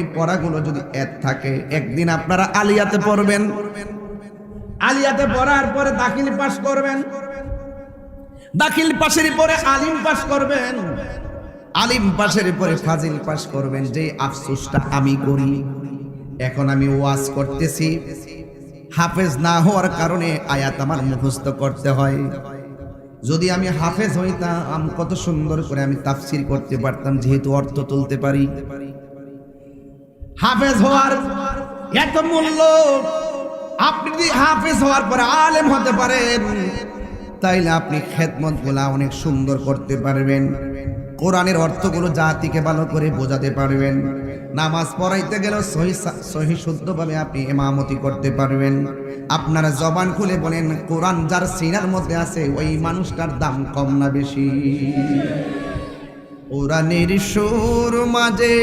ওই পড়াগুলো যদি এক থাকে, একদিন আপনারা আলিয়াতে পড়বেন, আলিয়াতে পড়ার পরে দাখিল পাস করবেন, দাখিল পাশের পরে আলিম পাস করবেন, আলিম পাশের পরে ফাজিল পাস করবেন। যে আফসোসটা আমি করি, এখন আমি ওয়াজ করতেছি, হাফেজ না হওয়ার কারণে আয়াত আমার মুখস্থ করতে হয়। যদি আমি হাফেজ হইতাম কত সুন্দর করে আমি তাফসির করতে পারতাম, যেহেতু অর্থ তুলতে পারি। হাফেজ হওয়ার এত মূল্য, আপনি যদি হাফেজ হওয়ার পরে আলেম হতে পারেন, তাইলে আপনি খেদমতগুলা অনেক সুন্দর করতে পারবেন, কোরআনের অর্থগুলো জাতিকে ভালো করে বোঝাতে পারবেন, নামাজ পড়াইতে গেলেও সহি শুদ্ধভাবে আপনি ইমামতি করতে পারবেন। আপনারা জবান খুলে বলেন, কোরআন যার সিনার মধ্যে আছে ওই মানুষটার দাম কম না বেশি? কোরআনের সুর মাঝে